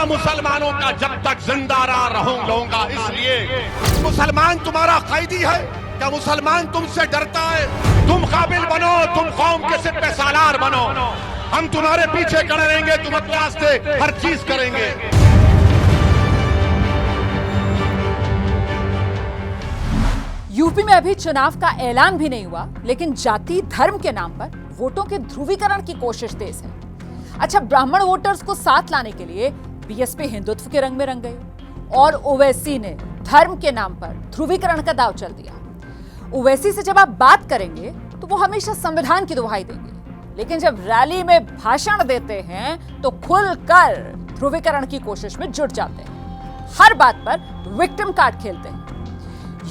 रहूंगा मुसलमानों का जब तक जिंदा रहूंगा। इसलिए मुसलमान तुम्हारा कैदी है क्या? मुसलमान तुमसे डरता है? तुम काबिल बनो, तुम कौम के सिर पे सालार बनो, हम तुम्हारे पीछे खड़े रहेंगे, तुम्हारे वास्ते हर चीज करेंगे। यूपी में अभी चुनाव का ऐलान भी नहीं हुआ, लेकिन जाति धर्म के नाम पर वोटों के ध्रुवीकरण की कोशिश तेज है। अच्छा, ब्राह्मण वोटर्स को साथ लाने के लिए बीएसपी हिंदुत्व के रंग में रंग गई और ओवैसी ने धर्म के नाम पर ध्रुवीकरण का दांव चल दिया। ओवैसी से जब आप बात करेंगे तो वो हमेशा संविधान की दुहाई देंगे, लेकिन जब रैली में भाषण देते हैं तो खुलकर ध्रुवीकरण की कोशिश में जुट जाते हैं। हर बात पर विक्टिम कार्ड खेलते हैं।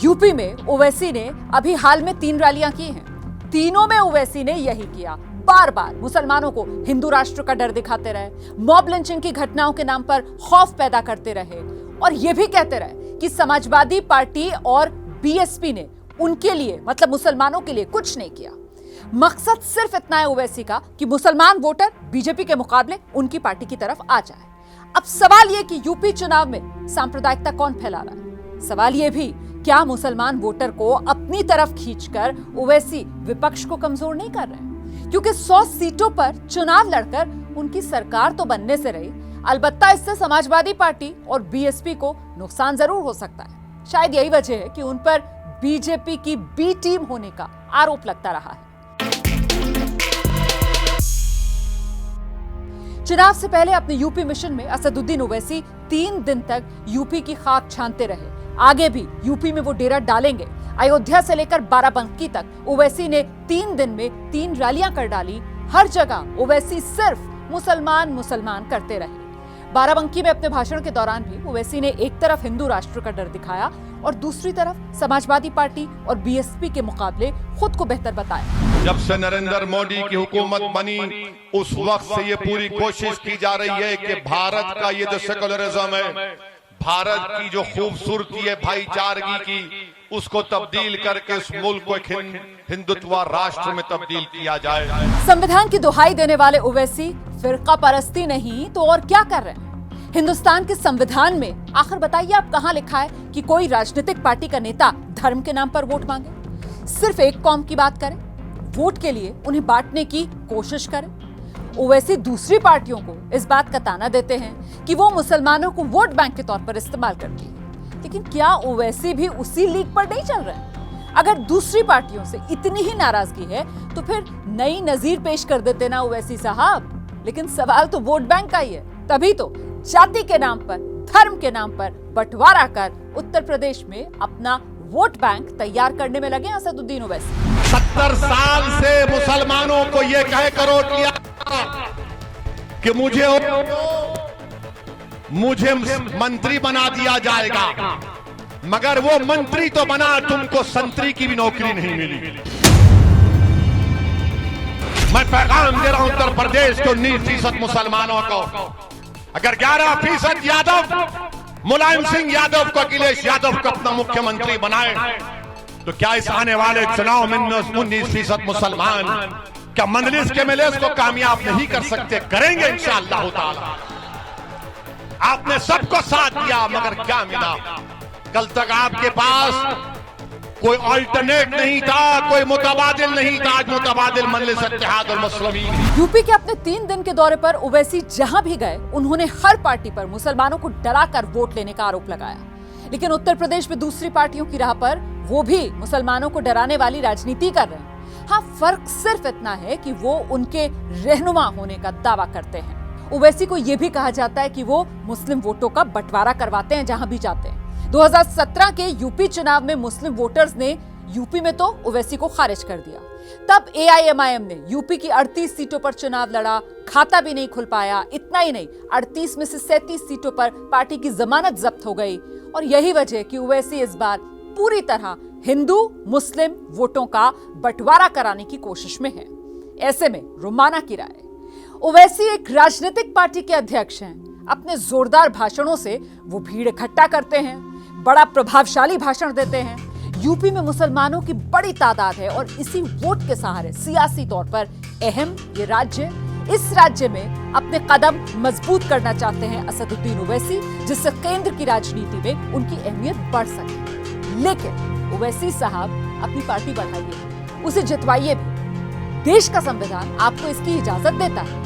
यूपी में ओवैसी ने अभी हाल में 3 रैलियां की हैं। तीनों में ओवैसी ने यही किया, बार बार मुसलमानों को हिंदू राष्ट्र का डर दिखाते रहे, मॉब लिंचिंग की घटनाओं के नाम पर खौफ पैदा करते रहे और यह भी कहते रहे कि समाजवादी पार्टी और बीएसपी ने उनके लिए, मतलब मुसलमानों के लिए कुछ नहीं किया। मकसद सिर्फ इतना है ओवैसी का कि मुसलमान वोटर बीजेपी के मुकाबले उनकी पार्टी की तरफ आ जाए। अब सवाल यह कि यूपी चुनाव में सांप्रदायिकता कौन फैला रहा है? सवाल यह भी, क्या मुसलमान वोटर को अपनी तरफ खींचकर ओवैसी विपक्ष को कमजोर नहीं कर रहे? क्योंकि 100 सीटों पर चुनाव लड़कर उनकी सरकार तो बनने से रही, अलबत्ता इससे समाजवादी पार्टी और बीएसपी को नुकसान जरूर हो सकता है। शायद यही वजह है कि उन पर बीजेपी की बी टीम होने का आरोप लगता रहा है। चुनाव से पहले अपने यूपी मिशन में असदुद्दीन ओवैसी 3 दिन तक यूपी की खाक छानते रहे। आगे भी यूपी में वो डेरा डालेंगे। अयोध्या से लेकर बाराबंकी तक ओवैसी ने 3 दिन में 3 रैलियां कर डाली। हर जगह ओवैसी सिर्फ मुसलमान करते रहे। बाराबंकी में अपने भाषण के दौरान भी ओवैसी ने एक तरफ हिंदू राष्ट्र का डर दिखाया और दूसरी तरफ समाजवादी पार्टी और बीएसपी के मुकाबले खुद को बेहतर बताया। जब से नरेंद्र मोदी की हुकूमत बनी उस वक्त से ये पूरी कोशिश की जा रही है कि भारत का ये जो सेकुलरिज्म है, भारत की जो खूबसूरती है भाईचारगी की, उसको तब्दील करके उस मुल्क को एक हिंदुत्व राष्ट्र में तब्दील किया जाए। संविधान की दुहाई देने वाले ओवैसी फिरका परस्ती नहीं तो और क्या कर रहे हैं? हिंदुस्तान के संविधान में आखिर बताइए आप कहां लिखा है कि कोई राजनीतिक पार्टी का नेता धर्म के नाम पर वोट मांगे, सिर्फ एक कौम की बात करे, वोट के लिए उन्हें बांटने की कोशिश करे? ओवैसी दूसरी पार्टियों को इस बात का ताना देते हैं कि वो मुसलमानों को वोट बैंक के तौर पर इस्तेमाल करती है, लेकिन क्या ओवैसी भी उसी लीग पर नहीं चल रहे हैं? अगर दूसरी पार्टियों से इतनी ही नाराजगी है तो फिर नई नजीर पेश कर देते ना ओवैसी साहब। लेकिन सवाल तो वोट बैंक का ही है, तभी तो जाति के नाम पर, धर्म के नाम पर बंटवारा कर उत्तर प्रदेश में अपना वोट बैंक तैयार करने में लगे असदुद्दीन ओवैसी। 70 साल से मुसलमानों को ये कह कर वोट किया कि मुझे मंत्री बना दिया जाएगा, मगर वो मंत्री तो बना, तुमको संतरी की भी नौकरी नहीं मिली। मैं पैगाम दे रहा हूं उत्तर प्रदेश के 19% मुसलमानों को, अगर 11% यादव मुलायम सिंह यादव को, अखिलेश यादव को अपना मुख्यमंत्री बनाए तो क्या इस आने वाले चुनाव में 19% मुसलमान क्या मंजलिस के एमएलए को कामयाब नहीं कर सकते? करेंगे इंशाअल्लाह ताला। आपने सबको साथ दिया, मगर क्या मिला? कल तक आपके पास कोई अल्टरनेट नहीं था, कोई मुतबादिल नहीं था। आज मुतबादिल मजलिस इत्तेहाद और मुस्लिमीन। यूपी के अपने 3 दिन के दौरे पर ओवैसी जहां भी गए, उन्होंने हर पार्टी पर मुसलमानों को डराकर वोट लेने का आरोप लगाया। लेकिन उत्तर प्रदेश में दूसरी पार्टियों की राह पर वो भी मुसलमानों को डराने वाली राजनीति कर रहे हैं। हाँ, फर्क सिर्फ इतना है कि वो उनके रहनुमा होने का दावा करते हैं। ओवैसी को यह भी कहा जाता है कि वो मुस्लिम वोटों का बंटवारा करवाते हैं जहां भी जाते हैं। 2017 के यूपी चुनाव में मुस्लिम वोटर्स ने यूपी में तो ओवैसी को खारिज कर दिया। तब एआईएमआईएम ने यूपी की 38 सीटों पर चुनाव लड़ा, खाता भी नहीं खुल पाया। इतना ही नहीं, 38 में से 37 सीटों पर पार्टी की जमानत जब्त हो गई। और यही वजह है कि ओवैसी इस बार पूरी तरह हिंदू मुस्लिम वोटों का बंटवारा कराने की कोशिश में है। ऐसे में रोमाना की राय, ओवैसी एक राजनीतिक पार्टी के अध्यक्ष हैं। अपने जोरदार भाषणों से वो भीड़ इकट्ठा करते हैं, बड़ा प्रभावशाली भाषण देते हैं। यूपी में मुसलमानों की बड़ी तादाद है और इसी वोट के सहारे सियासी तौर पर अहम ये राज्य, इस राज्य में अपने कदम मजबूत करना चाहते हैं असदुद्दीन ओवैसी, जिससे केंद्र की राजनीति में उनकी अहमियत बढ़ सके। लेकिन ओवैसी साहब अपनी पार्टी बढ़ाइए, उसे जितवाइए भी। देश का संविधान आपको इसकी इजाजत देता है,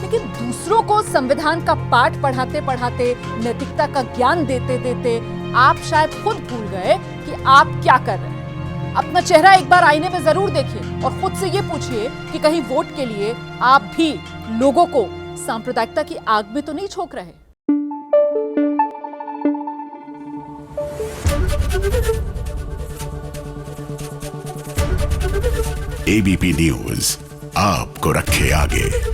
लेकिन दूसरों को संविधान का पाठ पढ़ाते पढ़ाते, नैतिकता का ज्ञान देते देते आप शायद खुद भूल गए कि आप क्या कर रहे हैं। अपना चेहरा एक बार आईने में जरूर देखिए और खुद से ये पूछिए कि कहीं वोट के लिए आप भी लोगों को सांप्रदायिकता की आग में तो नहीं झोंक रहे। एबीपी न्यूज आपको रखे आगे।